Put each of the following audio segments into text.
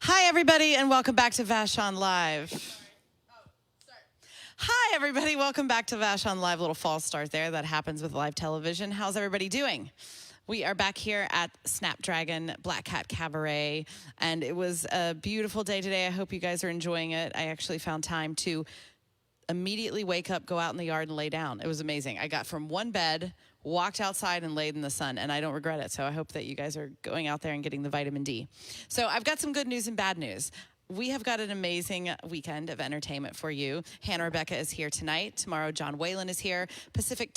Hi, everybody, and welcome back to Vashon Live. Hi, everybody. Welcome back to Vashon Live. A little false start there. That happens with live television. How's everybody doing? We are back here at Snapdragon Black Cat Cabaret, and it was a beautiful day today. I hope you guys are enjoying it. I actually found time to immediately wake up, go out in the yard, and lay down. It was amazing. I got from one bed, walked outside, and laid in the sun, and I don't regret it. So I hope that you guys are going out there and getting the vitamin D. So I've got some good news and bad news. We have got an amazing weekend of entertainment for you. Hannah Rebecca is here tonight. Tomorrow, John Whalen is here. Pacific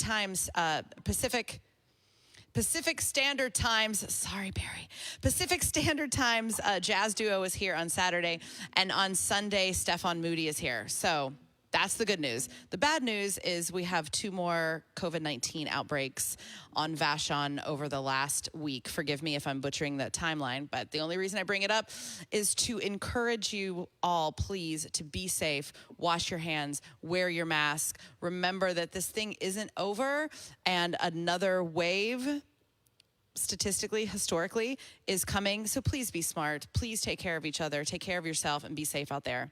Standard Times, sorry, Barry. Pacific Standard Times jazz duo is here on Saturday. And on Sunday, Stefan Moody is here. So that's the good news. The bad news is we have 2 more COVID-19 outbreaks on Vashon over the last week. Forgive me if I'm butchering the timeline, but the only reason I bring it up is to encourage you all, please, to be safe, wash your hands, wear your mask. Remember that this thing isn't over, and another wave, statistically, historically, is coming. So please be smart. Please take care of each other, take care of yourself, and be safe out there.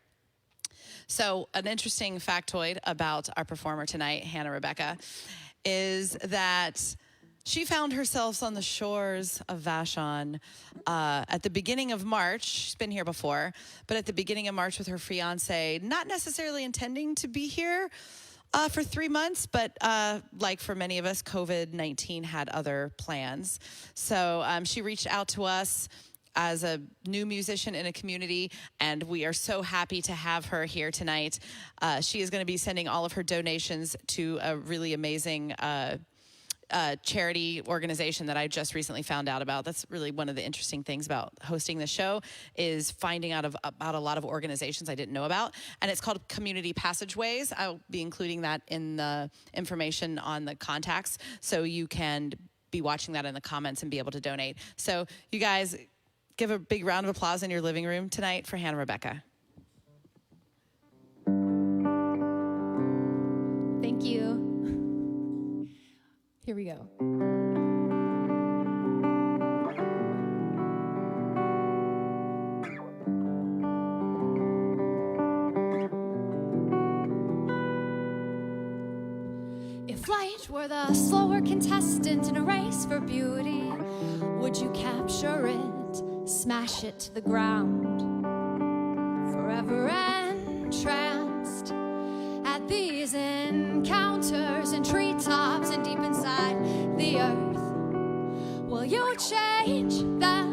So an interesting factoid about our performer tonight, Hannah Rebecca, is that she found herself on the shores of Vashon at the beginning of March. She's been here before, but at the beginning of March with her fiance, not necessarily intending to be here for 3 months, but like for many of us, COVID-19 had other plans. So she reached out to us as a new musician in a community, and we are so happy to have her here tonight. She is going to be sending all of her donations to a really amazing charity organization that I just recently found out about. That's really one of the interesting things about hosting the show, is finding out about a lot of organizations I didn't know about. And it's called Community Passageways. I'll be including that in the information on the contacts, so you can be watching that in the comments and be able to donate. So you guys, give a big round of applause in your living room tonight for Hannah Rebecca. Thank you. Here we go. If light were the slower contestant in a race for beauty, would you capture it? Smash it to the ground, forever entranced at these encounters in treetops and deep inside the earth. Will you change that?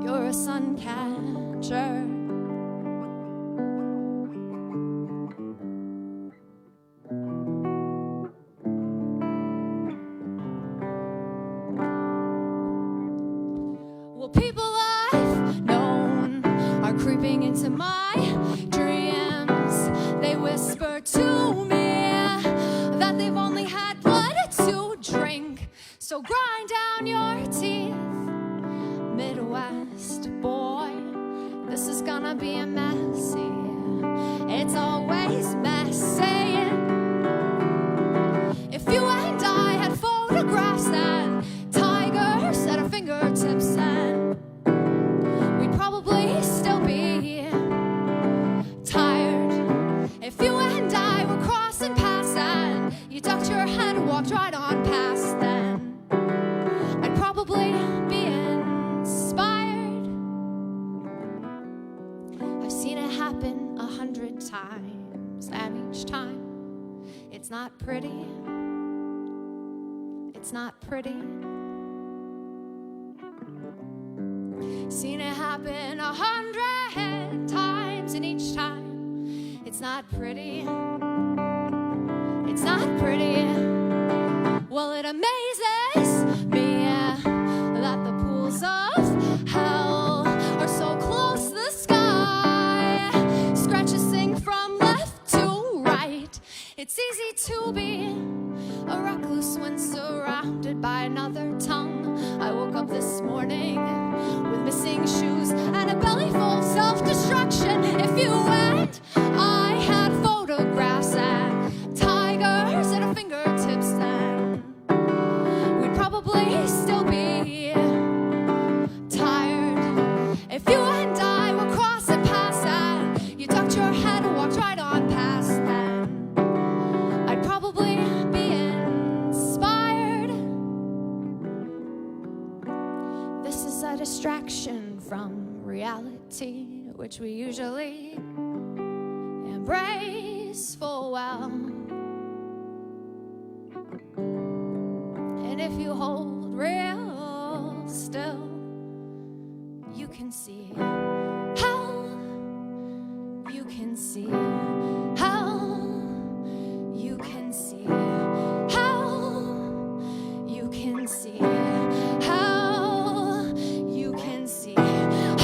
You're a sun catcher. Well, people I've known are creeping into my dreams. They whisper to me that they've only had blood to drink. So grind down your teeth, Midwest boy. This is gonna be messy. It's always messy. If you and I had photographs and tigers at our fingertips, and we'd probably still be tired. If you and I were crossing paths and you ducked your head and walked right on past, then I'd probably be inspired. I've seen it happen 100 times, and each time it's not pretty. It's not pretty. Seen it happen 100 times, and each time it's not pretty. It's not pretty. Well, it amazes me that the pools of hell are so close to the sky. Scratches sing from left to right. It's easy to be a recluse when surrounded by another tongue. I woke up this morning with missing shoes and a belly full of self-destruction. If you and I had photographs and tigers at our fingertips, then distraction from reality, which we usually embrace full well. And if you hold real still, you can see how, you can see how, you can see how, you can see how, you can see how,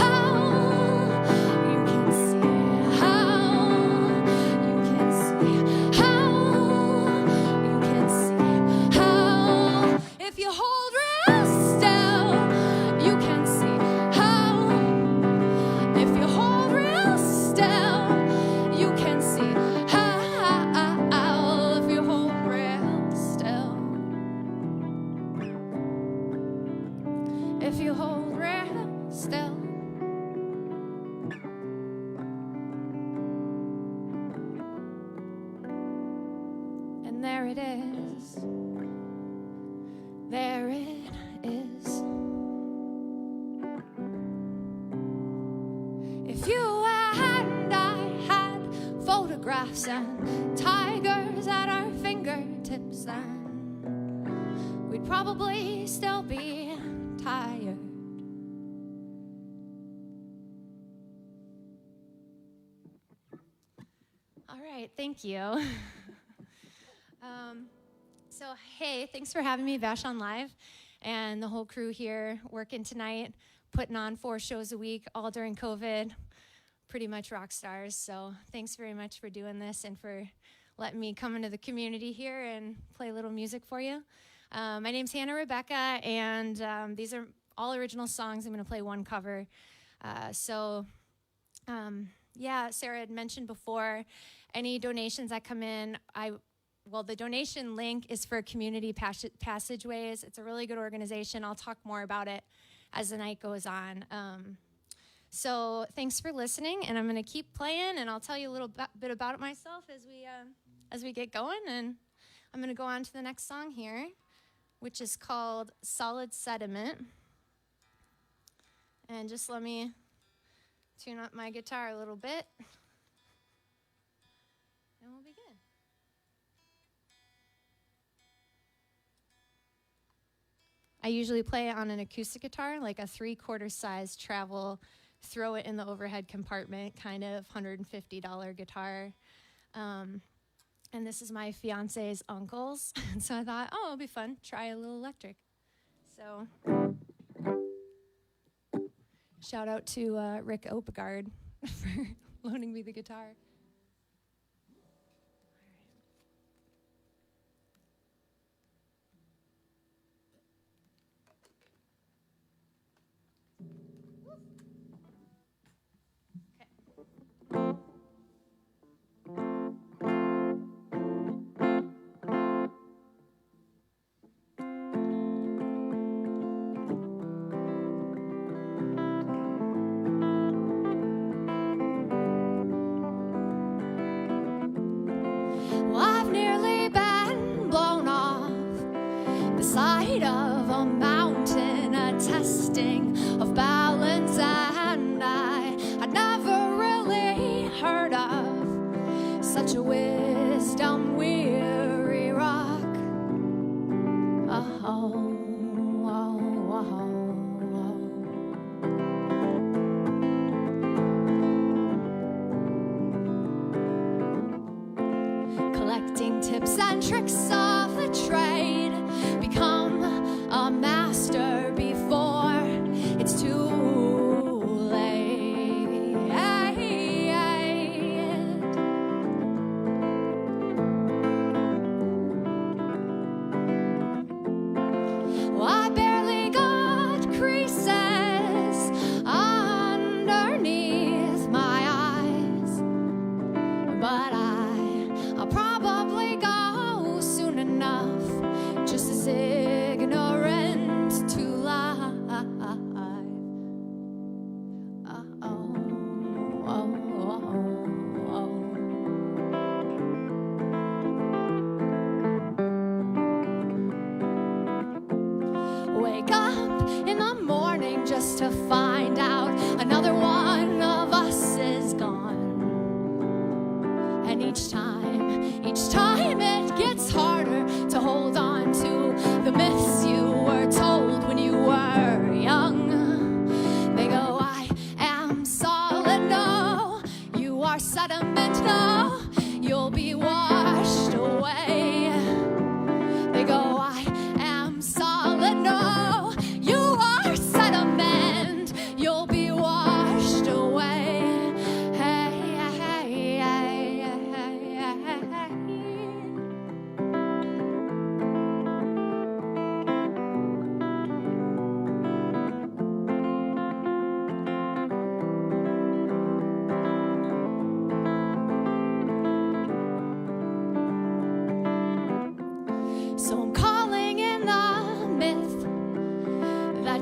you can see how, you can see how, you can see how. If you hold real still, you can see how. If you hold real still, you can see how. If you hold real still, if you hold real still. And there it is. There it is. If you and I had photographs and tigers at our fingertips, then we'd probably still be tired. All right, thank you. So, hey, thanks for having me, Vashon Live, and the whole crew here working tonight, putting on 4 shows a week, all during COVID. Pretty much rock stars. So thanks very much for doing this and for letting me come into the community here and play a little music for you. My name's Hannah Rebecca, and these are all original songs. I'm going to play one cover. Yeah, Sarah had mentioned before, any donations that come in, the donation link is for Community Passageways. It's a really good organization. I'll talk more about it as the night goes on. So thanks for listening, and I'm going to keep playing, and I'll tell you a little bit about it myself as we get going. And I'm going to go on to the next song here, which is called Solid Sediment. And just let me tune up my guitar a little bit, and we'll begin. I usually play it on an acoustic guitar, like a 3/4 size travel, throw it in the overhead compartment, kind of $150 guitar. And this is my fiance's uncle's. And so I thought, oh, it'll be fun, try a little electric. So shout out to Rick Opegard for loaning me the guitar. Of a mountain, a testing of balance, and I never really heard of such a wisdom weary rock. Collecting tips and tricks of the trade, become a master before it's too late. Well, I barely got creases underneath my eyes, but I'll probably go soon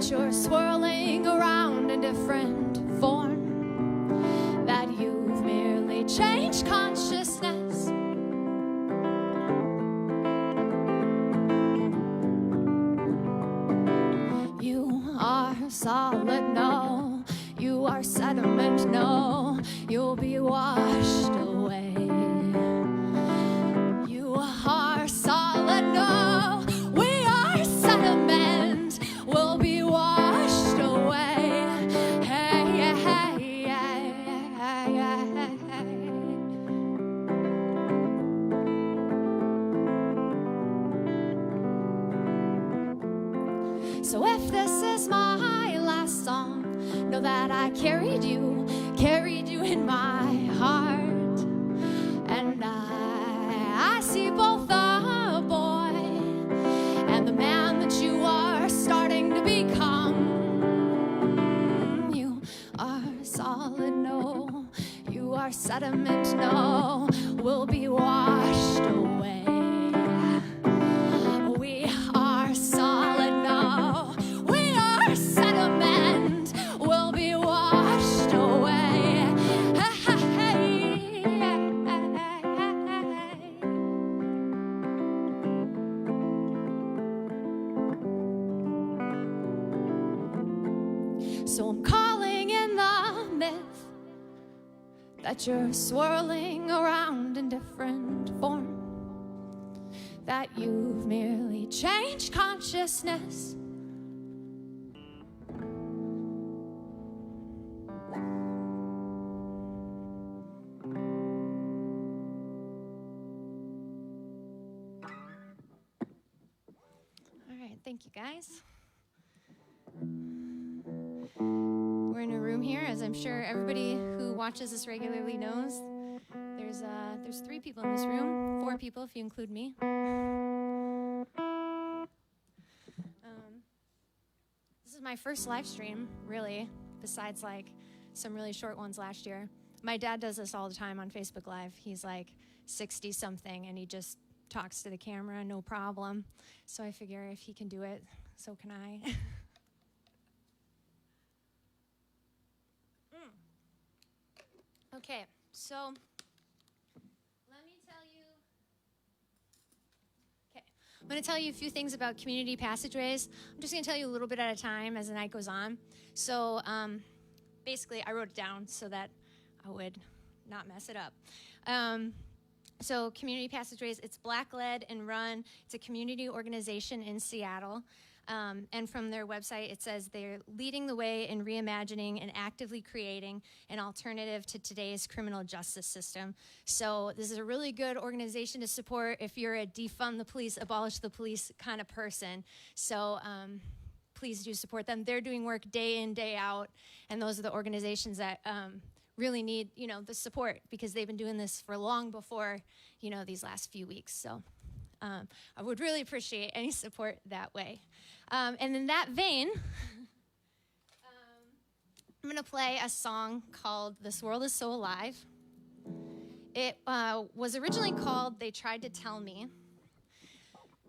that you're swirling around in different form, that you've merely changed consciousness. You are solid, no. You are sediment, no. You'll be washed away. You are solid, no. We are sediment. We'll be washed away. Hey, hey, hey, hey, hey, hey. So if this is my last song, know that I carried you in my heart. And I see both the boy and the man that you are starting to become. You are solid, no. You are sediment, no. We'll be washed away. We are solid, no. We are sediment. We'll be washed away. So I'm calling in the myth that you're swirling around in different form, that you've merely changed consciousness. All right, thank you guys. We're in a room here, as I'm sure everybody who watches this regularly knows. There's 3 people in this room, 4 people if you include me. This is my first live stream, really, besides like some really short ones last year. My dad does this all the time on Facebook Live. He's like 60-something, and he just talks to the camera, no problem. So I figure if he can do it, so can I. Okay, so let me tell you. Okay, I'm going to tell you a few things about community passageways. I'm just going to tell you a little bit at a time as the night goes on. So basically, I wrote it down so that I would not mess it up. So community passageways, it's black-led and run. It's a community organization in Seattle. And from their website, it says they're leading the way in reimagining and actively creating an alternative to today's criminal justice system. So this is a really good organization to support if you're a defund the police, abolish the police kind of person. So please do support them. They're doing work day in, day out, and those are the organizations that really need, the support, because they've been doing this for long before, these last few weeks. So I would really appreciate any support that way. And in that vein, I'm going to play a song called This World Is So Alive. It was originally called They Tried to Tell Me.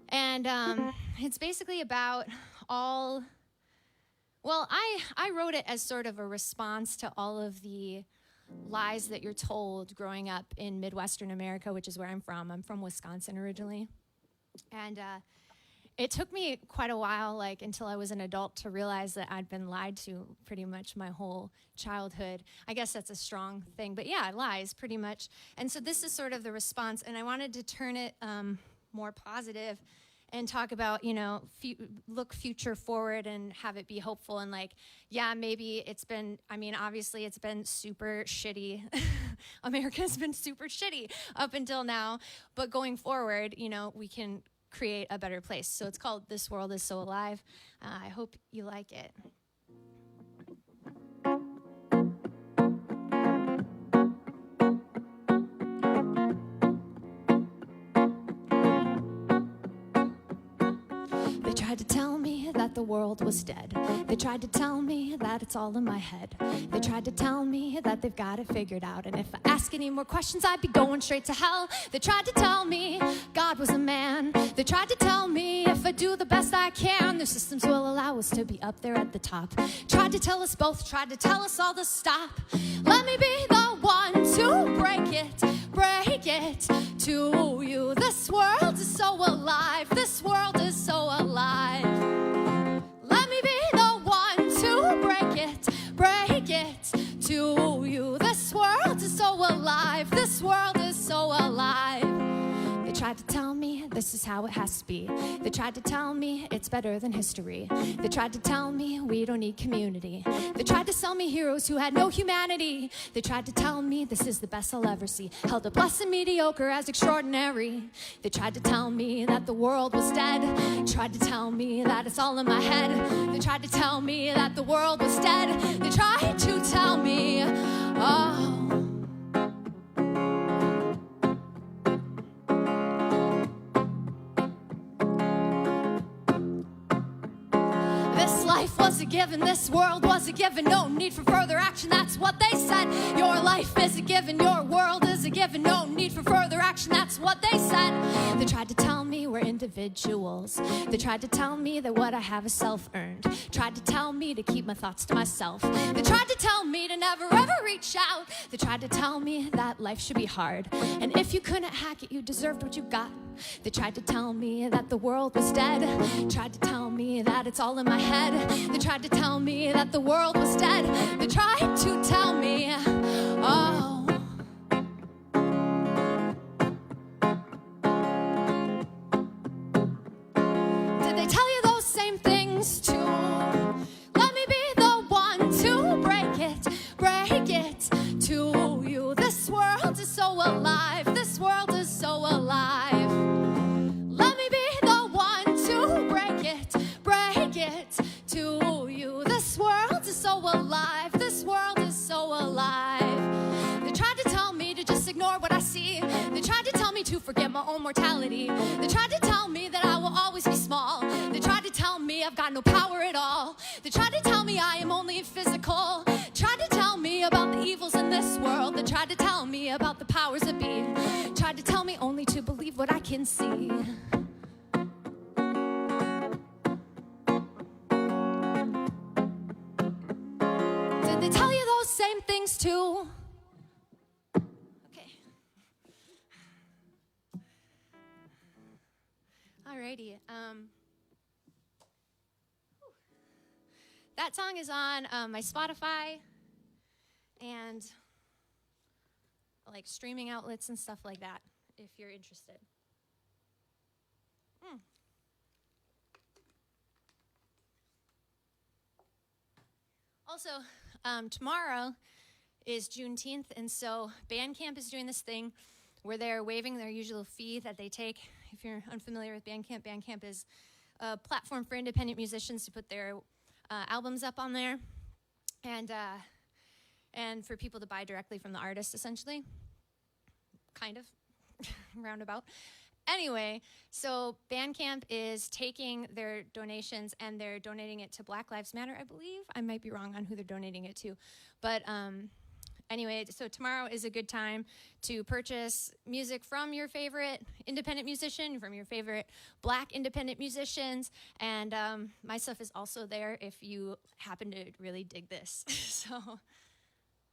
And it's basically about I wrote it as sort of a response to all of the lies that you're told growing up in Midwestern America, which is where I'm from. I'm from Wisconsin originally. And it took me quite a while, until I was an adult, to realize that I'd been lied to pretty much my whole childhood. I guess that's a strong thing, but yeah, lies pretty much. And so this is sort of the response, and I wanted to turn it more positive and talk about, look future forward and have it be hopeful. And maybe it's been, obviously it's been super shitty. America's been super shitty up until now, but going forward, we can create a better place. So it's called This World Is So Alive. I hope you like it. They tried to tell me that the world was dead. They tried to tell me that it's all in my head. They tried to tell me that they've got it figured out. And if I ask any more questions, I'd be going straight to hell. They tried to tell me God was a man. They tried to tell me if I do the best I can, their systems will allow us to be up there at the top. Tried to tell us both, tried to tell us all to stop. Let me be the one to break it to you. This world is so alive. This world is so alive. Let me be the one to break it to you. This world is so alive. This world is so alive. They tried to tell me this is how it has to be. They tried to tell me it's better than history. They tried to tell me we don't need community. They tried to sell me heroes who had no humanity. They tried to tell me this is the best I'll ever see, held up less than mediocre as extraordinary. They tried to tell me that the world was dead. Tried to tell me that it's all in my head. They tried to tell me that the world was dead. They tried to tell me, oh. Life was a given, this world was a given, no need for further action, that's what they said. Your life is a given, your world is a given, no need for further action, that's what they said. They tried to tell me we're individuals. They tried to tell me that what I have is self-earned. Tried to tell me to keep my thoughts to myself. They tried to tell me to never ever reach out. They tried to tell me that life should be hard, and if you couldn't hack it, you deserved what you got. They tried to tell me that the world was dead. Tried to tell me that it's all in my head. They tried to tell me that the world was dead. They tried to tell me, oh. Did they tell you those same things too? Let me be the one to break it to you. This world is so alive. This world is so alive. Let me be the one to break it to you. This world is so alive. This world is so alive. They tried to tell me to just ignore what I see. They tried to tell me to forget my own mortality. They tried to tell me that I will always be small. They tried to tell me I've got no power at all. They tried to tell me I am only physical. Tried to tell me about the evils in this world. They tried to tell me about the powers that be. Tried to tell me only to believe what I can see. Did they tell you those same things too? Okay. Alrighty. That song is on my Spotify and like streaming outlets and stuff like that, if you're interested. Also, tomorrow is Juneteenth, and so Bandcamp is doing this thing where they're waiving their usual fee that they take. If you're unfamiliar with Bandcamp, Bandcamp is a platform for independent musicians to put their albums up on there, and for people to buy directly from the artist, essentially. Kind of, roundabout. Anyway, so Bandcamp is taking their donations and they're donating it to Black Lives Matter, I believe. I might be wrong on who they're donating it to. But anyway, so tomorrow is a good time to purchase music from your favorite independent musician, from your favorite Black independent musicians. And my stuff is also there if you happen to really dig this. So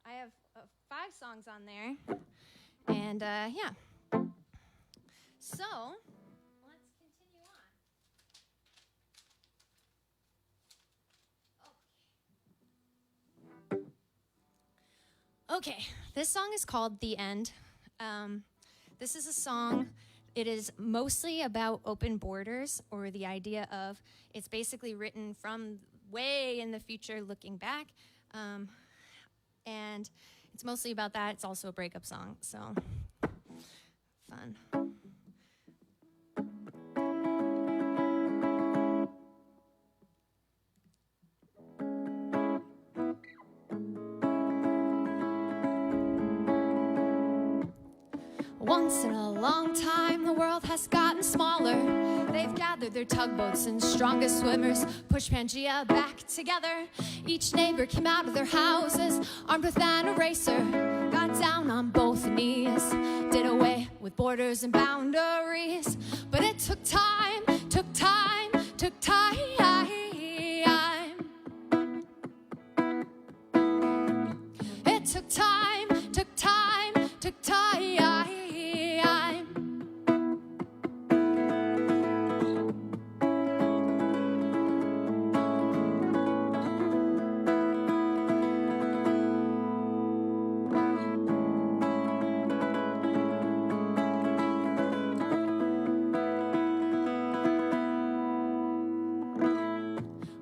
I have 5 songs on there. And yeah. So, let's continue on. Okay, this song is called The End. This is a song, it is mostly about open borders, or the idea of, it's basically written from way in the future looking back. And it's mostly about that. It's also a breakup song, so fun. Once in a long time, the world has gotten smaller. They've gathered their tugboats and strongest swimmers, pushed Pangea back together. Each neighbor came out of their houses, armed with an eraser, got down on both knees, did away with borders and boundaries. But it took time, took time, took time. It took time, took time, took time.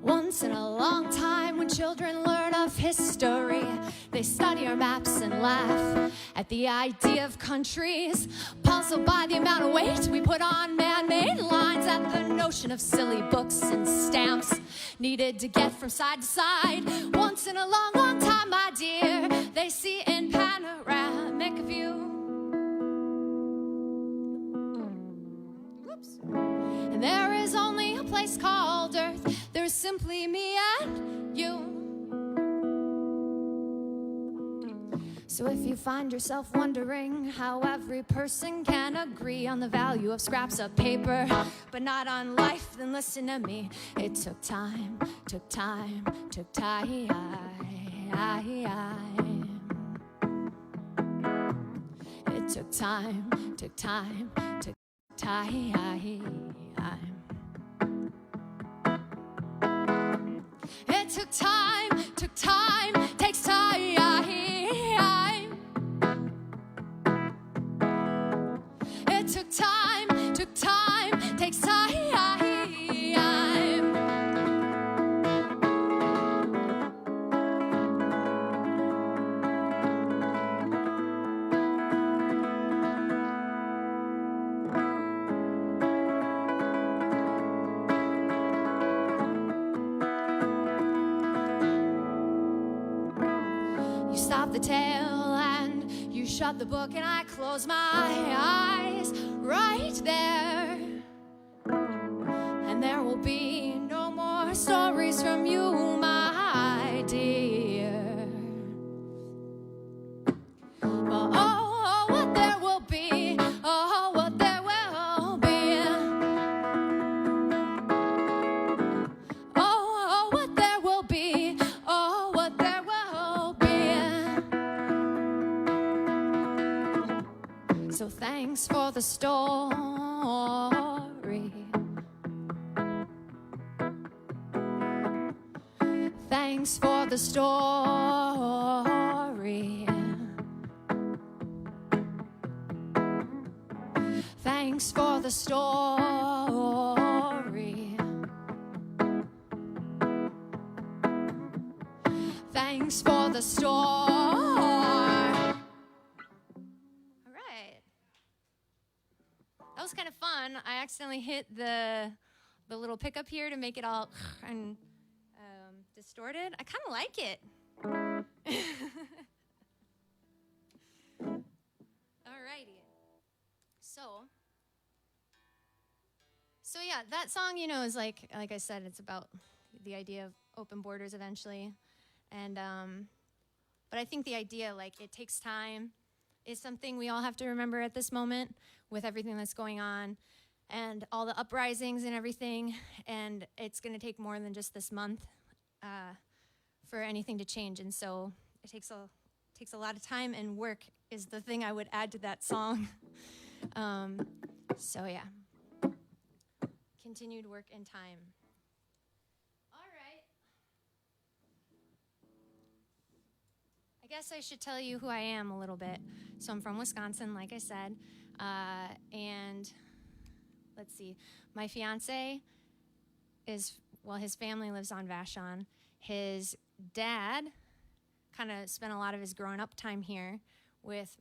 Once in a long time, when children learn of history, they study our maps and laugh at the idea of countries, puzzled by the amount of weight we put on man-made lines, at the notion of silly books and stamps needed to get from side to side. Once in a long, long time, my dear, they see in panoramic view. Whoops. And there is only a place called Earth. There's simply me and you. So if you find yourself wondering how every person can agree on the value of scraps of paper, but not on life, then listen to me. It took time, took time, took time. It took time, took time, took time. It took time, takes time. It took time, takes time. Stop the tale and you shut the book, and I close my eyes right there. And there will be no more stories from you, my dear. Oh, what there will be, oh, what there will be. Oh, what there will be, oh, what there will be. So thanks for the story. Thanks for the story. Thanks for the story. Thanks for the story. All right. That was kind of fun. I accidentally hit the little pickup here to make it all and distorted. I kind of like it. Alrighty. So yeah, that song, you know, is like I said, it's about the idea of open borders eventually. And but I think the idea, like, it takes time, is something we all have to remember at this moment with everything that's going on and all the uprisings and everything. And it's going to take more than just this month for anything to change. And so it takes a lot of time, and work is the thing I would add to that song. So yeah, continued work and time. All right. I guess I should tell you who I am a little bit. So I'm from Wisconsin, like I said, and let's see, my fiance is, well, his family lives on Vashon. His dad kind of spent a lot of his growing up time here with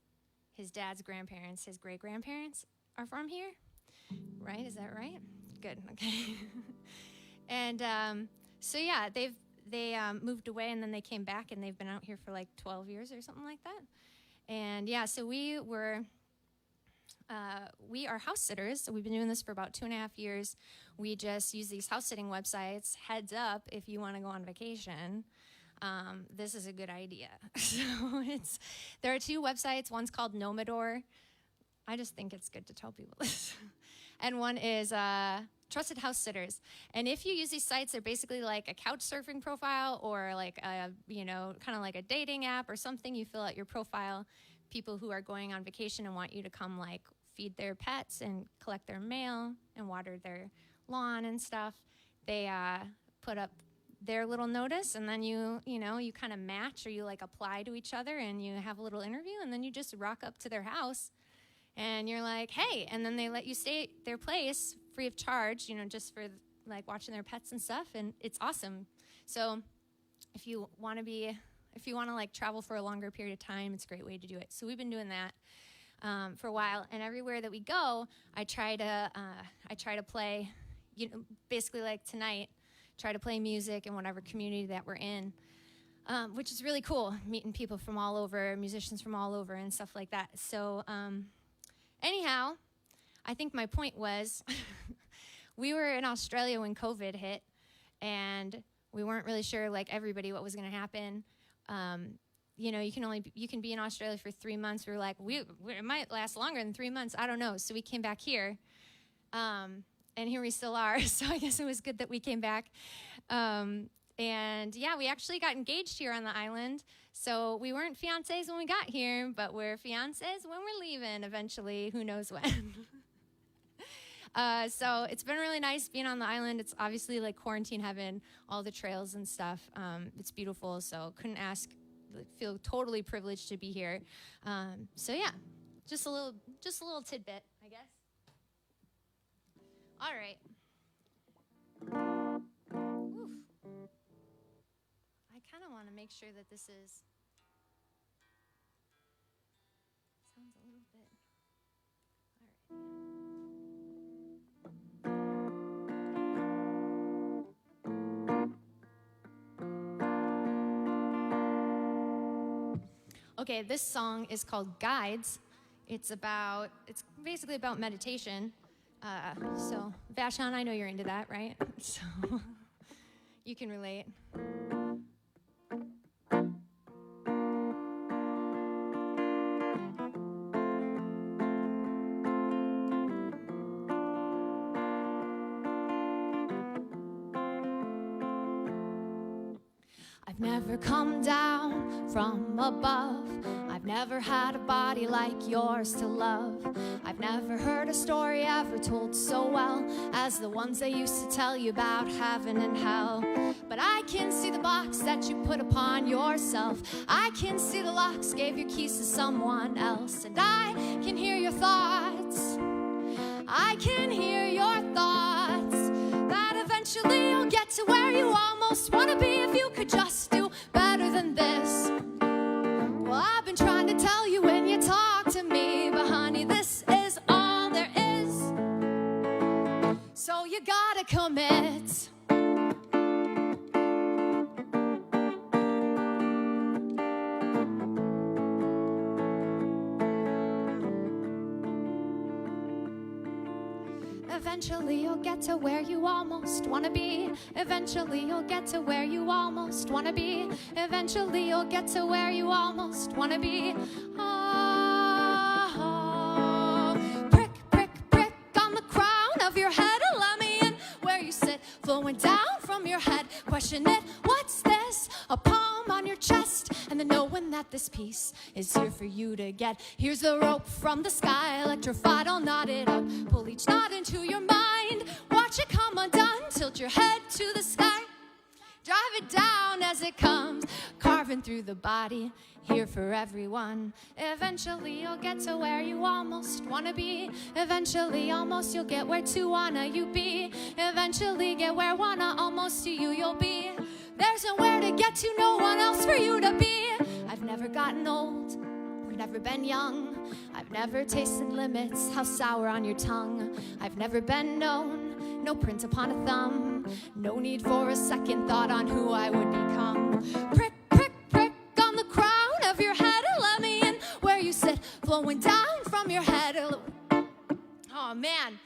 his dad's grandparents. His great-grandparents are from here, right? Is that right? Good, okay. And so yeah, they moved away, and then they came back, and they've been out here for like 12 years or something like that. And yeah, so we were we are house sitters. So we've been doing this for about 2.5 years. We just use these house sitting websites. Heads up, if you want to go on vacation, this is a good idea. So there are 2 websites. One's called Nomador. I just think it's good to tell people this. And one is Trusted House Sitters. And if you use these sites, they're basically like a couch surfing profile or like a, kind of like a dating app or something. You fill out your profile. People who are going on vacation and want you to come like feed their pets and collect their mail and water their lawn and stuff. They put up their little notice, and then you kind of match, or you like apply to each other, and you have a little interview, and then you just rock up to their house, and you're like, hey, and then they let you stay at their place free of charge, just for like watching their pets and stuff, and it's awesome. So if you want to like travel for a longer period of time, it's a great way to do it. So we've been doing that for a while, and everywhere that we go, I try to play, basically like tonight, try to play music in whatever community that we're in, which is really cool, meeting people from all over, musicians from all over and stuff like that. So anyhow, I think my point was we were in Australia when COVID hit, and we weren't really sure, like everybody, what was going to happen. You can be in Australia for 3 months. We were like, it might last longer than 3 months. I don't know. So we came back here. And here we still are, so I guess it was good that we came back. And yeah, we actually got engaged here on the island. So we weren't fiancés when we got here, but we're fiancés when we're leaving eventually. Who knows when? So it's been really nice being on the island. It's obviously like quarantine heaven, all the trails and stuff. It's beautiful, so couldn't ask. Feel totally privileged to be here. So yeah, just a little tidbit, I guess. All right. Oof. I kind of want to make sure that this is. Sounds a little bit. All right. Okay, this song is called Guides. It's basically about meditation. So, Vashon, I know you're into that, right? So, you can relate. I've never come down from above. I've never had a body like yours to love. I've never heard a story ever told so well as the ones they used to tell you about heaven and hell. But I can see the box that you put upon yourself. I can see the locks gave your keys to someone else. And I can hear your thoughts. I can hear your thoughts. That eventually you'll get to where you almost want to be if you could just do better than this. Well, I've been trying to tell you when you talk to me, but honey, this is all there is. So you gotta commit. Eventually you'll get to where you almost want to be. Eventually you'll get to where you almost want to be. Eventually you'll get to where you almost want to be. Oh, prick, prick, prick on the crown of your head. Let me in where you sit, flowing down from your head. Question it, what's this? A palm on your chest, and then knowing that this piece is here for you to get. Here's the rope from the sky, electrified, I'll knot it up. Pull each knot into your mind, watch it come undone. Tilt your head to the sky, drive it down as it comes, carving through the body, here for everyone. Eventually you'll get to where you almost wanna be. Eventually almost you'll get where to wanna you be. Eventually get where wanna almost to you'll be. There's nowhere to get to, no one else for you to be. I've never gotten old, I've never been young. I've never tasted limits, how sour on your tongue. I've never been known, no print upon a thumb. No need for a second thought on who I would become. Prick, prick, prick on the crown of your head. Let me in where you sit, flowing down from your head. Oh, man.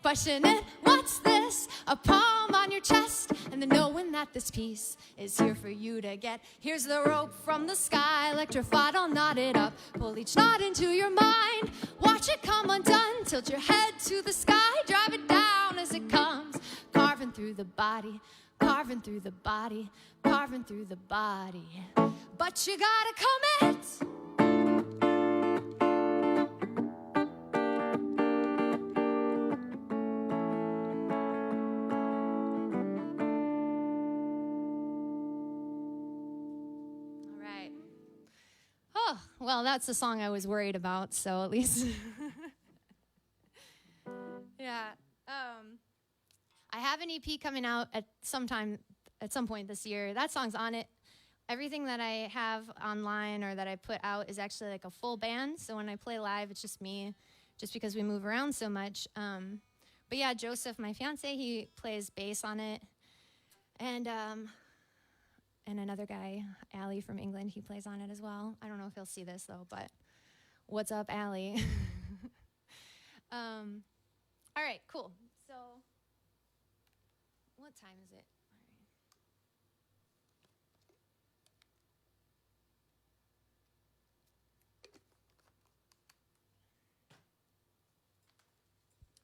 Questioning, what's this? A palm on your chest, and then knowing that this piece is here for you to get. Here's the rope from the sky, electrified, all knotted up. Pull each knot into your mind. Watch it come undone. Tilt your head to the sky. Drive it down as it comes. Carving through the body, carving through the body, carving through the body. But you gotta commit. Oh, well, that's the song I was worried about, so at least. Yeah. I have an EP coming out at some point this year. That song's on it. Everything that I have online or that I put out is actually like a full band. So when I play live, it's just me, just because we move around so much. But yeah, Joseph, my fiance, he plays bass on it. And another guy, Allie from England, he plays on it as well. I don't know if he'll see this, though, but what's up, Allie? All right, cool. So what time is it?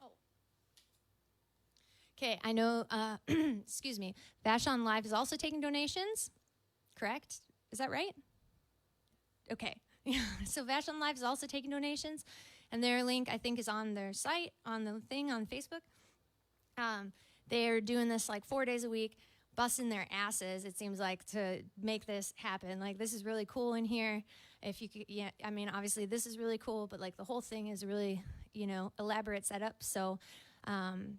All right. Okay, I know, excuse me, Vashon Live is also taking donations, correct? Is that right? Okay, so Vashon Live is also taking donations, and their link, I think, is on their site, on the thing on Facebook. They're doing this like 4 days a week, busting their asses, it seems like, to make this happen. Like, this is really cool in here. If you could, yeah, I mean, obviously this is really cool, but like the whole thing is really, you know, elaborate setup, so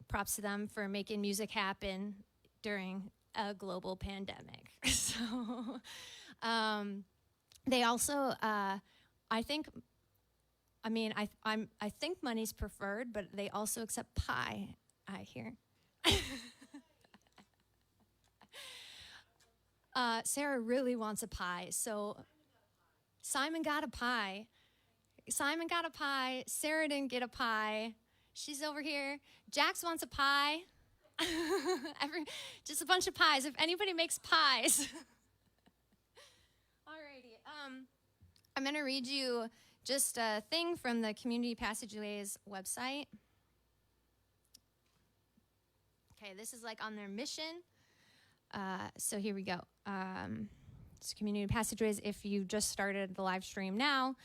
props to them for making music happen during a global pandemic. So they also, I think money's preferred, but they also accept pie, I hear. Sarah really wants a pie, so Simon got a pie. Sarah didn't get a pie. She's over here. Jax wants a pie. Just a bunch of pies. If anybody makes pies. Alrighty. I'm going to read you just a thing from the Community Passageways website. Okay, this is like on their mission. So here we go. It's Community Passageways. If you just started the live stream now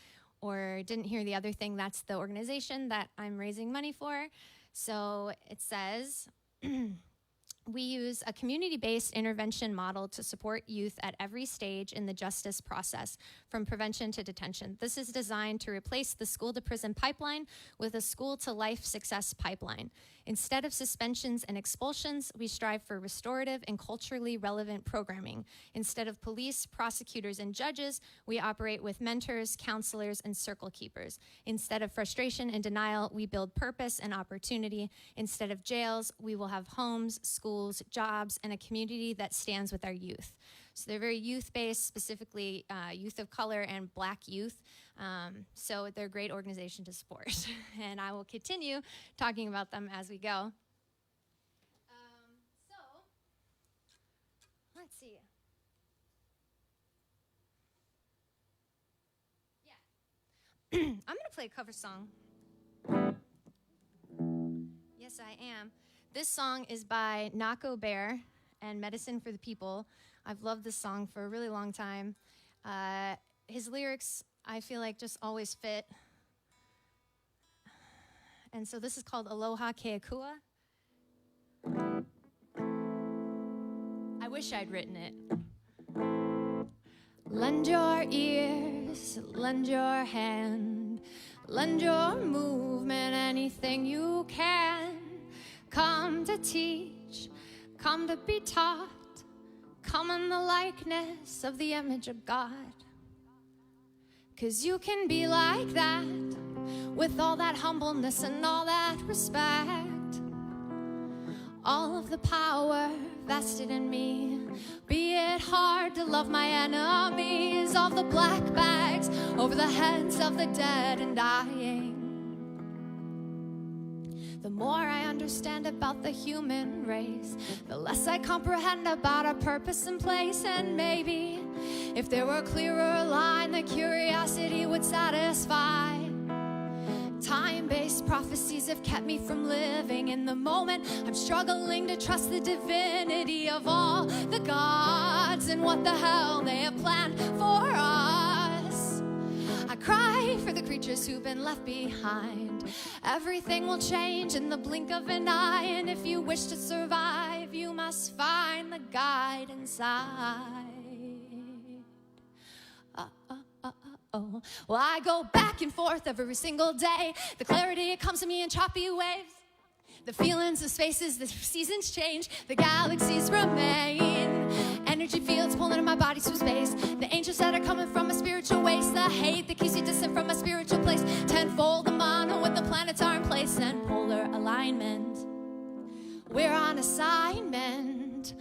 or didn't hear the other thing, that's the organization that I'm raising money for. So it says, we use a community-based intervention model to support youth at every stage in the justice process, from prevention to detention. This is designed to replace the school-to-prison pipeline with a school-to-life success pipeline. Instead of suspensions and expulsions, we strive for restorative and culturally relevant programming. Instead of police, prosecutors, and judges, we operate with mentors, counselors, and circle keepers. Instead of frustration and denial, we build purpose and opportunity. Instead of jails, we will have homes, schools, jobs, and a community that stands with our youth. So they're very youth-based, specifically youth of color and Black youth. So they're a great organization to support. And I will continue talking about them as we go. So let's see. Yeah. I'm going to play a cover song. Yes, I am. This song is by Nako Bear and Medicine for the People. I've loved this song for a really long time. His lyrics, I feel like, just always fit. And so this is called Aloha Keakua. I wish I'd written it. Lend your ears, lend your hand, lend your movement, anything you can. Come to teach, come to be taught, come in the likeness of the image of God. 'Cause you can be like that, with all that humbleness and all that respect. All of the power vested in me, be it hard to love my enemies. All the black bags over the heads of the dead and dying. The more I understand about the human race, the less I comprehend about our purpose and place. And maybe if there were a clearer line, the curiosity would satisfy. Time-based prophecies have kept me from living in the moment. I'm struggling to trust the divinity of all the gods and what the hell they have planned for us. I cry for the creatures who've been left behind. Everything will change in the blink of an eye, and if you wish to survive, you must find the guide inside. Oh. Well, I go back and forth every single day. The clarity, it comes to me in choppy waves. The feelings, the spaces, the seasons change. The galaxies remain. Energy fields pulling in my body to space. The angels that are coming from a spiritual waste. The hate that keeps you distant from a spiritual place. Tenfold the mono when the planets are in place. And polar alignment. We're on assignment.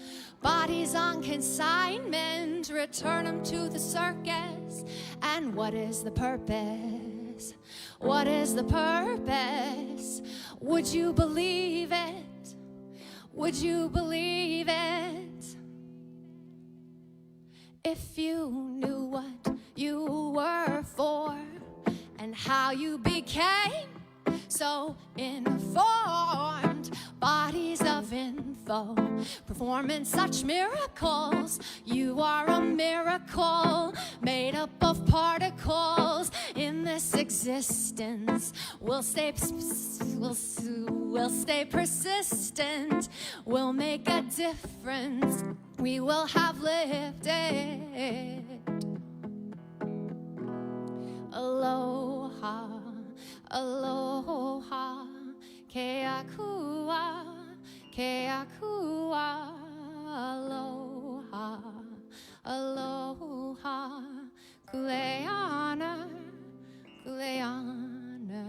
Bodies on consignment. Return them to the circus. And what is the purpose? What is the purpose? Would you believe it? Would you believe it? If you knew what you were for and how you became so informed, bodies of info, performing such miracles. You are a miracle made up of particles. In this existence, we'll stay persistent. We'll make a difference. We will have lived it. Aloha. Aloha, ke akua, aloha, aloha, kuleana, kuleana.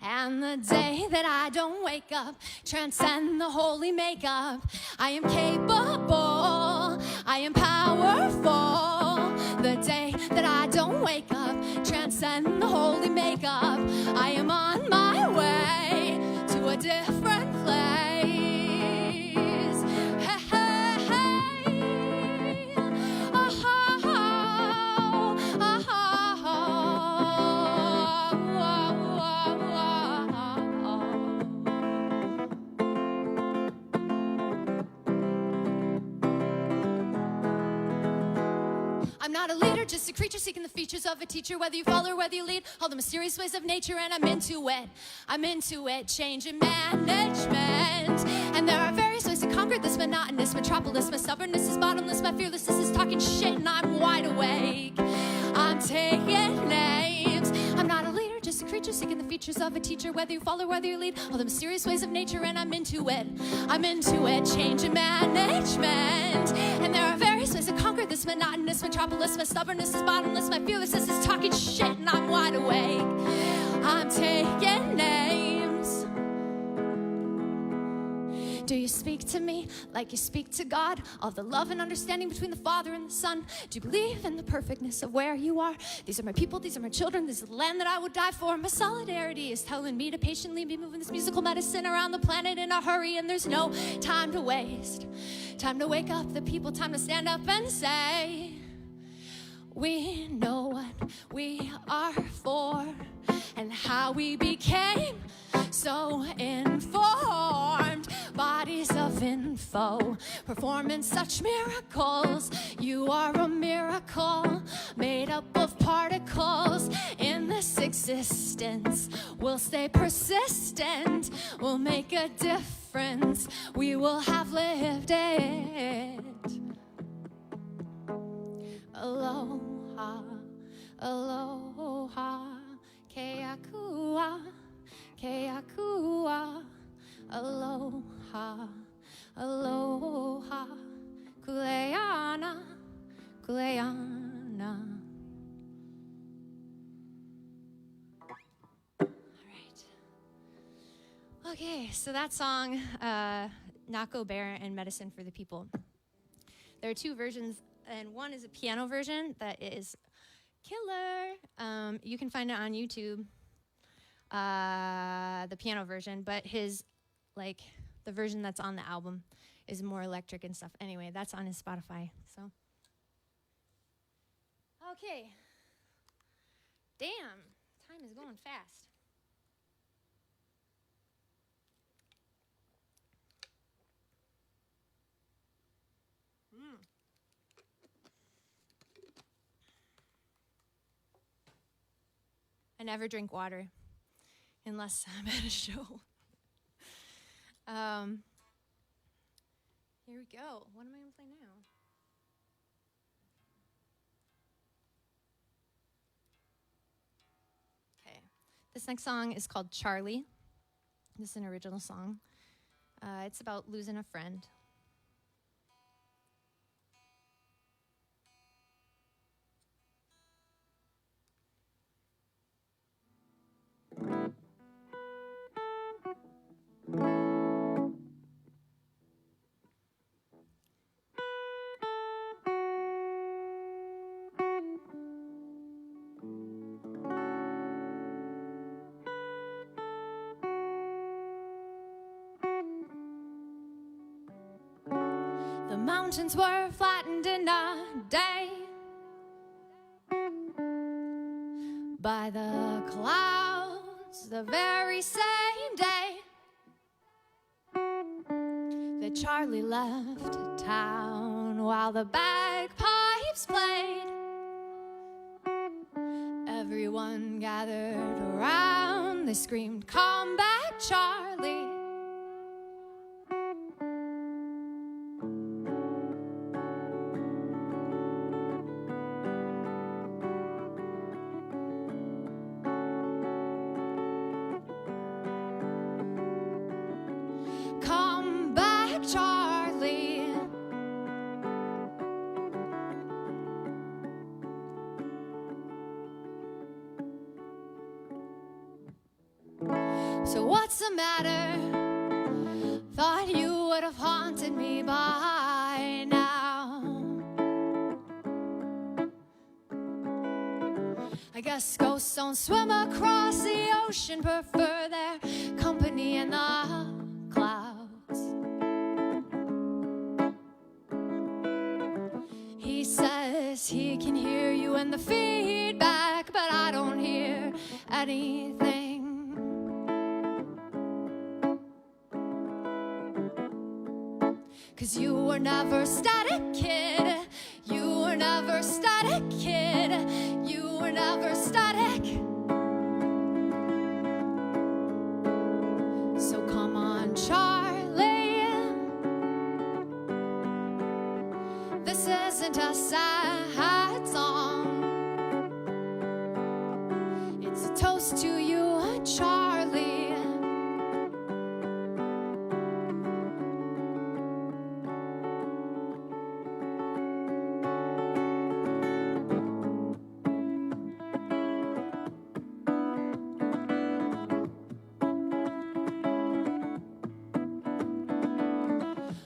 And the day that I don't wake up, transcend the holy makeup. I am capable, I am powerful. The day that I don't wake up, transcend the holy makeup. I am on my way to a different place. Hey, hey, hey. Oh, oh, oh, oh, I'm not a leader, just a creature seeking the features of a teacher. Whether you follow or whether you lead, all the mysterious ways of nature, and I'm into it. I'm into it, change and management. And there are various ways to conquer this monotonous metropolis. My stubbornness is bottomless, my fearlessness is talking shit, and I'm wide awake. I'm taking names. I'm not a leader, just a creature seeking the features of a teacher. Whether you follow or whether you lead, all the mysterious ways of nature, and I'm into it. I'm into it, change and management. And there are various ways to conquer this monotonous metropolis. My stubbornness is bottomless, my fearlessness is talking shit, and I'm wide awake. I'm taking names. Do you speak to me like you speak to God? All the love and understanding between the Father and the Son. Do you believe in the perfectness of where you are? These are my people, these are my children, this is the land that I would die for. My solidarity is telling me to patiently be moving this musical medicine around the planet in a hurry, and there's no time to waste. Time to wake up the people, time to stand up and say, we know what we are for and how we became so informed. Bodies of info, performing such miracles. You are a miracle made up of particles. In this existence, we'll stay persistent. We'll make a difference. We will have lived it. Aloha, aloha, ke akua, aloha, aloha, kuleana, kuleana. All right. Okay, so that song, Nako Bear and Medicine for the People. There are two versions, and one is a piano version that is killer. You can find it on YouTube. the piano version, but his, like, the version that's on the album is more electric and stuff. Anyway, that's on his Spotify, so. Okay. Damn, time is going fast. I never drink water unless I'm at a show. Here we go. What am I going to play now? Okay. This next song is called Charlie. This is an original song. It's about losing a friend. The mountains were flattened in a day by the clouds the very same day that Charlie left town while the bagpipes played. Everyone gathered around, they screamed, "Come back, Charlie." Come back, Charlie. So what's the matter? Thought you would have haunted me by now. I guess ghosts don't swim across the ocean, prefer their company in the clouds. He says he can hear you in the feedback, but I don't hear anything. 'Cause you were never static, kid. You were never static, kid. You were never static. So come on, Charlie. This isn't a sad song. It's a toast to you, Charlie.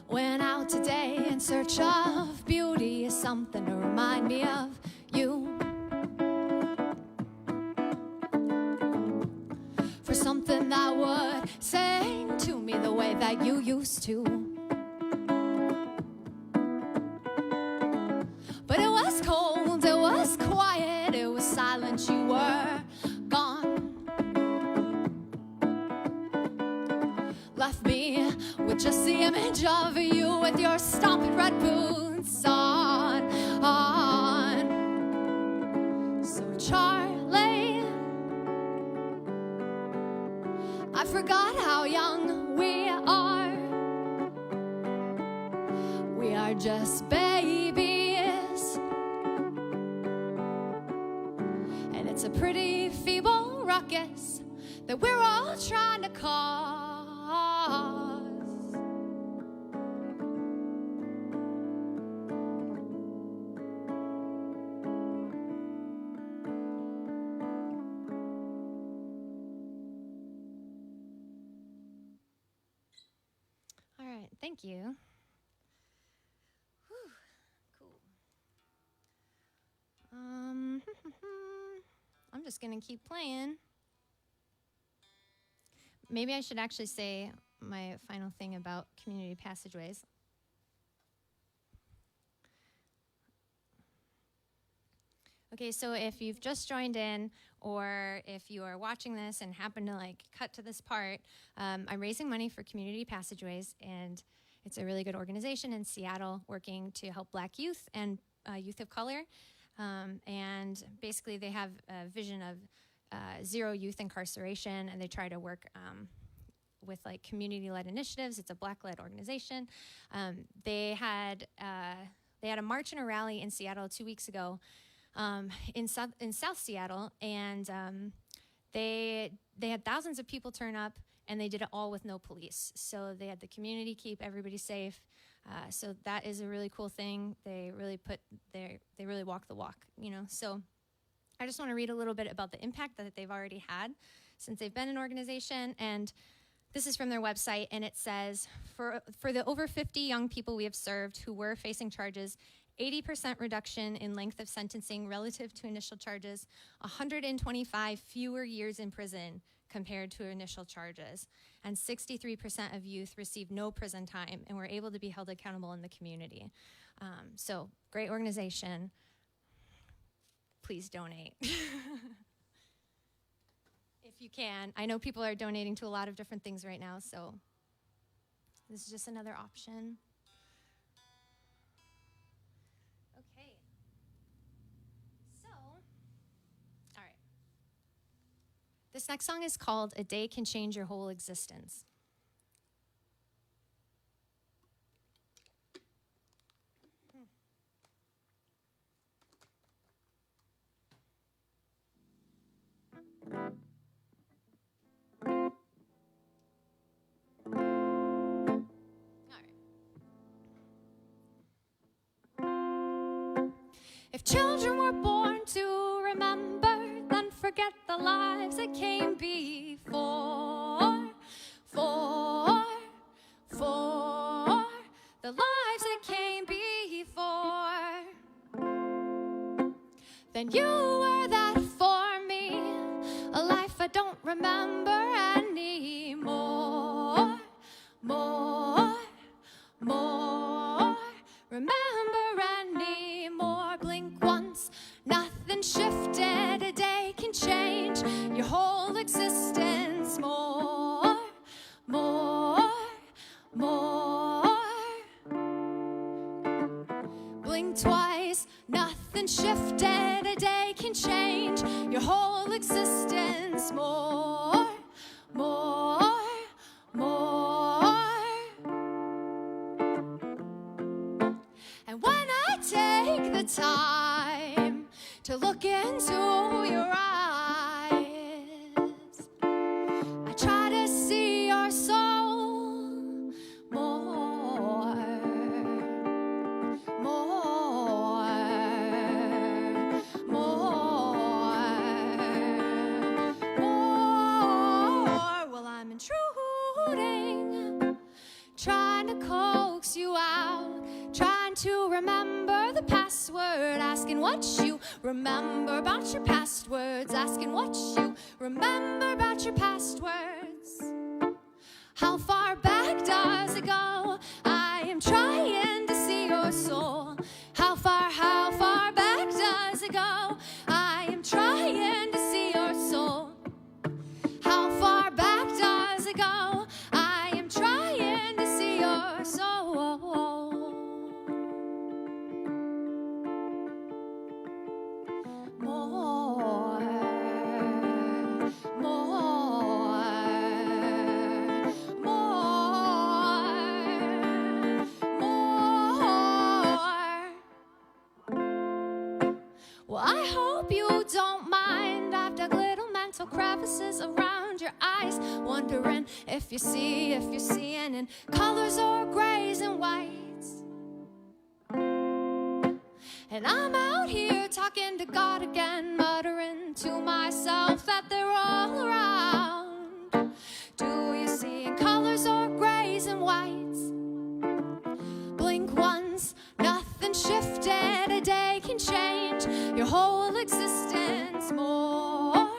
Went out today in search of beauty, something to remind me of you. For something that would sing to me the way that you used to. But it was cold, it was quiet, it was silent, you were gone. Left me with just the image of you with your stomping red boots on. So Charlie, I forgot how young we are. We are just babies, and it's a pretty feeble ruckus that we're all trying to cause. All right, thank you. Whew, cool. I'm just gonna keep playing. maybe I should actually say my final thing about community passageways. Okay, so if you've just joined in, or if you are watching this and happen to cut to this part, I'm raising money for Community Passageways, and it's a really good organization in Seattle working to help Black youth and youth of color. And basically they have a vision of zero youth incarceration, and they try to work with community-led initiatives. It's a Black-led organization. They had a march and a rally in Seattle 2 weeks ago, in South Seattle, and they had thousands of people turn up, and they did it all with no police. So they had the community keep everybody safe. So that is a really cool thing. They really walk the walk, So I just want to read a little bit about the impact that they've already had since they've been an organization. And this is from their website, and it says, for the over 50 young people we have served who were facing charges, 80% reduction in length of sentencing relative to initial charges, 125 fewer years in prison compared to initial charges, and 63% of youth received no prison time and were able to be held accountable in the community. So great organization. Please donate. If you can. I know people are donating to a lot of different things right now, so this is just another option. Okay. So, all right. This next song is called A Day Can Change Your Whole Existence. If children were born to remember, then forget the lives that came before. For the lives that came before. Then you were that for me, a life I don't remember anymore. More, remember anymore. Blink once, nothing shifted. A day can change your whole existence. More. Blink twice, nothing shifted. A day can change your whole existence. More. And when I take the time to look into your eyes, I try to see your soul more. Well, I'm intruding, trying to coax you out, trying to remember the password, asking what you remember about your past words, asking what you remember about your past words. How far back does it go? I am trying to see your soul. How far back does it go? I am trying to see your soul. How far back does it go? I am trying to see your soul. More. Well, I hope you don't mind. I've dug little mental crevices around your eyes, wondering if you're seeing in colors or grays and whites. And I'm out here talking to God again, muttering to myself that they're all around. Do you see in colors or grays and whites? Blink once, nothing shifted. A day can change your whole existence. More.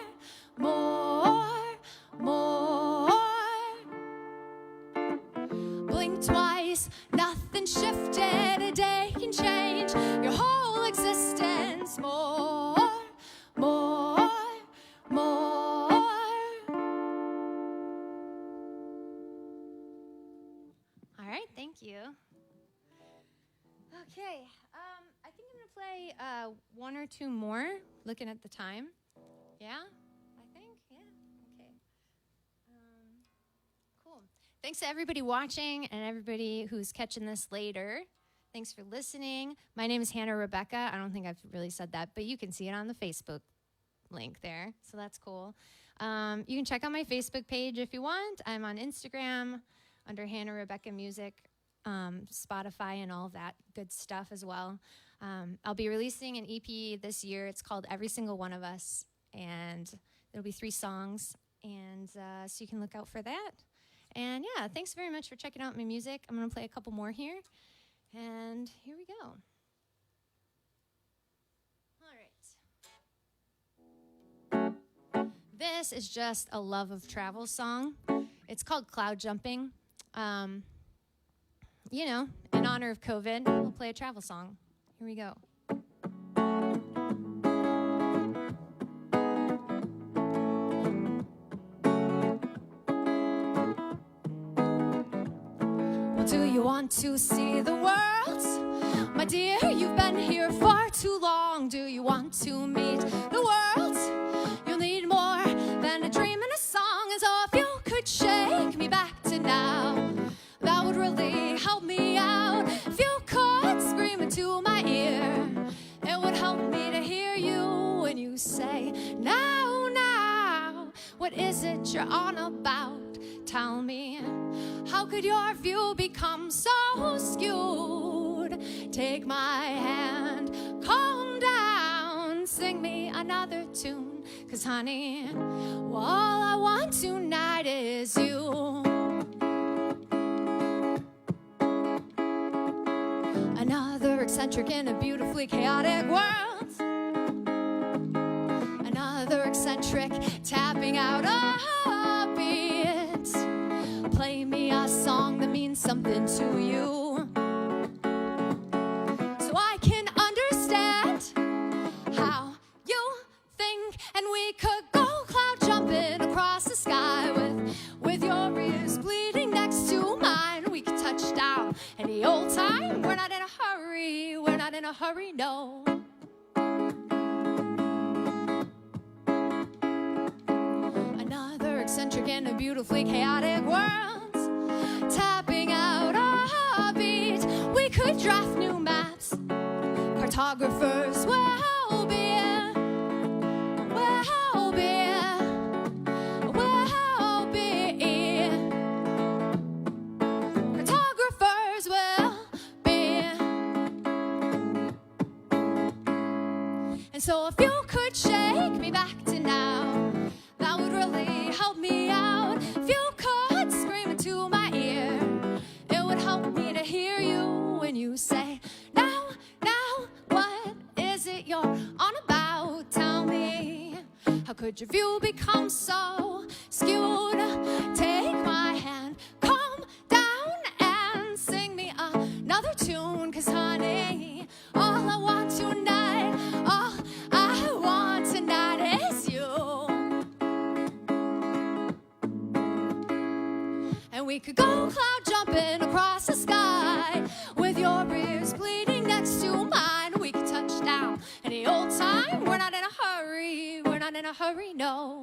one or two more, looking at the time. Yeah, I think, yeah, okay. Cool. Thanks to everybody watching and everybody who's catching this later. Thanks for listening. My name is Hannah Rebecca. I don't think I've really said that, but you can see it on the Facebook link there, so that's cool. You can check out my Facebook page if you want. I'm on Instagram under Hannah Rebecca Music, Spotify, and all that good stuff as well. I'll be releasing an EP this year. It's called Every Single One of Us, and there'll be 3 songs, and so you can look out for that. And yeah, thanks very much for checking out my music. I'm going to play a couple more here, and here we go. This is just a love of travel song. It's called Cloud Jumping. You know, in honor of COVID, we'll play a travel song. Here we go. Well, do you want to see the world? My dear, you've been here far too long. Do you want to meet the world? You'll need more than a dream and a song. And so if you could shake me back to now, that would really help me out. If you could scream into my ear, it would help me to hear you when you say, now, now, what is it you're on about? Tell me, how could your view become so skewed? Take my hand, calm down, sing me another tune. 'Cause honey, well, all I want tonight is you. Another eccentric in a beautifully chaotic world. Another eccentric tapping out a beat. Play me a song that means something to you, so I can understand how you think. And we could go cloud jumping across the sky with your ears bleeding next to mine. We could touch down any old time. We're not in a hurry, we're not in a hurry, no. Another eccentric in a beautifully chaotic world, tapping out a beat. We could draft new maps, cartographers will be, will be, will be. Cartographers will be. And so if you could shake me back to now, that would really help me out. If you could scream into my ear, it would help me to hear you when you say, now, now, what is it you're on about? Tell me, how could your view become so skewed? Take my hand, calm down, and sing me another tune. 'Cause honey, all I want tonight, all I want tonight is you. And we could go cloud jumping across the sky with your ears bleeding next to mine. We could touch down any old time. We're not in a hurry, we're not in a hurry, no.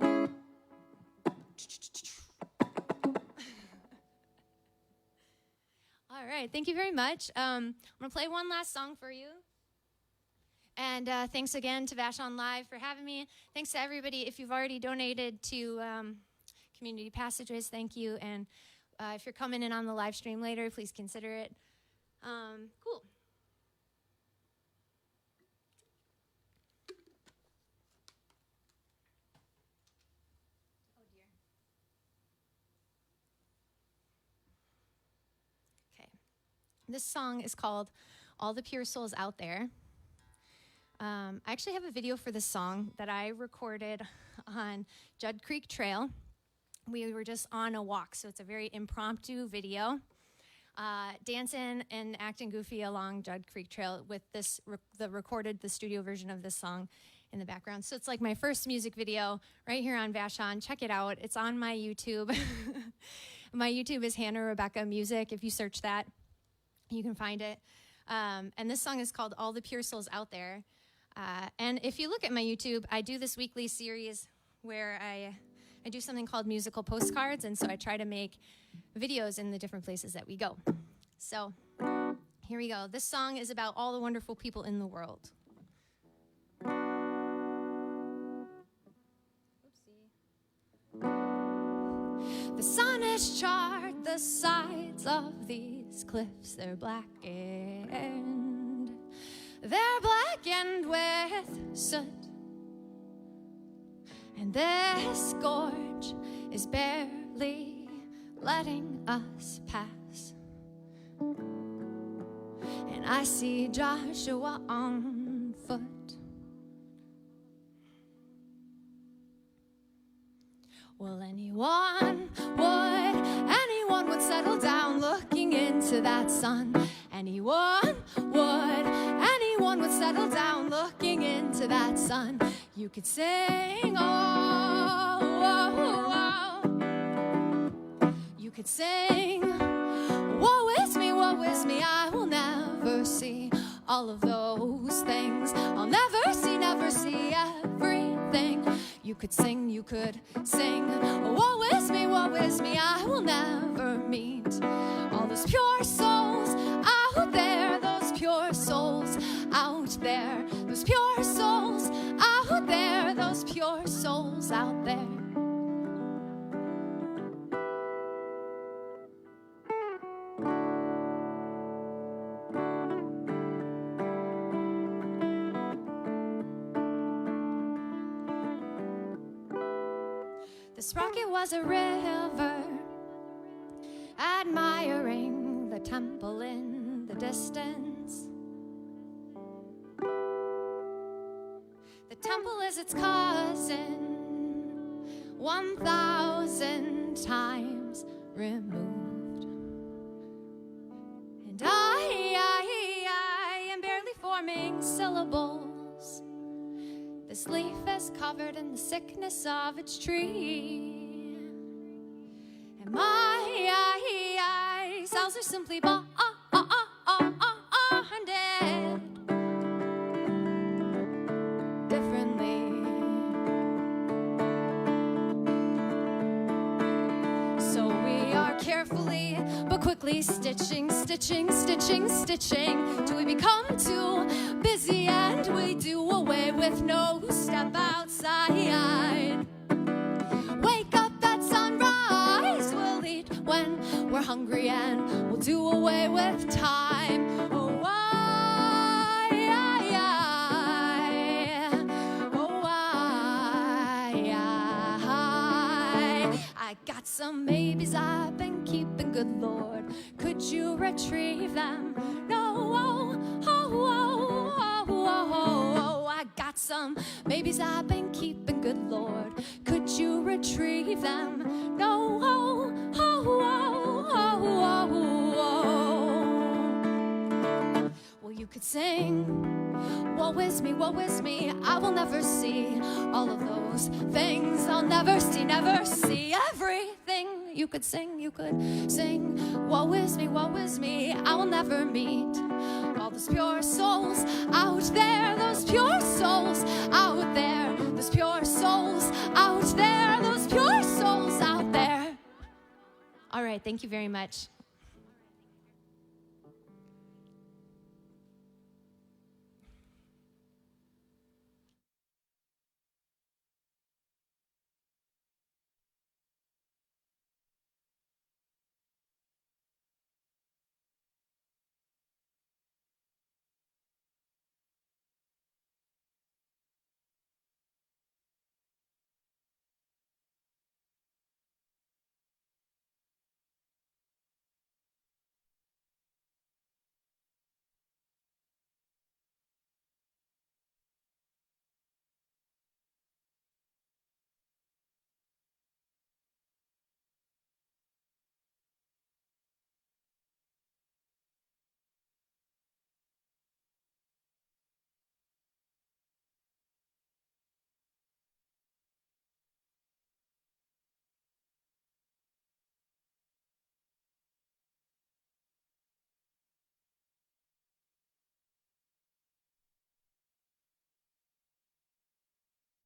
All right, thank you very much. I'm gonna play one last song for you. And thanks again to Vashon Live for having me. Thanks to everybody. If you've already donated to Community Passages, thank you. And if you're coming in on the live stream later, please consider it. Cool. Oh, dear. Okay. This song is called All the Pure Souls Out There. I actually have a video for this song that I recorded on Judd Creek Trail. We were just on a walk, so it's a very impromptu video. Dancing and acting goofy along Judd Creek Trail with this, the studio version of this song in the background. So it's like my first music video right here on Vashon. Check it out. It's on my YouTube. My YouTube is Hannah Rebecca Music. If you search that, you can find it. And this song is called All the Pure Souls Out There. And if you look at my YouTube, I do this weekly series where I do something called musical postcards, and so I try to make videos in the different places that we go. So here we go. This song is about all the wonderful people in the world. The sun has charred the sides of these cliffs. They're blackened. They're blackened with soot. And this gorge is barely letting us pass. And I see Joshua on foot. Well, anyone would settle down looking into that sun. Anyone would settle down looking into that sun. You could sing, oh, oh, oh. You could sing, woe is me, I will never see all of those things. I'll never see everything. You could sing, woe is me, I will never meet all those pure souls out there, those pure souls out there, those pure souls out there, those pure souls out there. This rocket was a river, admiring the temple in the distance. The temple is its cousin, 1,000 times removed. And I am barely forming syllables. This leaf is covered in the sickness of its tree, and my cells are simply bonded differently. So we are carefully but quickly stitching till we become too busy and we do away with no step outside. Wake up at sunrise, we'll eat when we're hungry and we'll do away with time. Oh, I got some babies I've been keeping, good Lord, could you retrieve them? No, I got some babies I've been keeping, good Lord, could you retrieve them? No, well, you could sing, woe is me, I will never see all of those things. I'll never see everything. You could sing, woe is me, I will never meet all those pure souls out there, those pure souls out there, those pure souls out there, those pure souls out there. All right, thank you very much.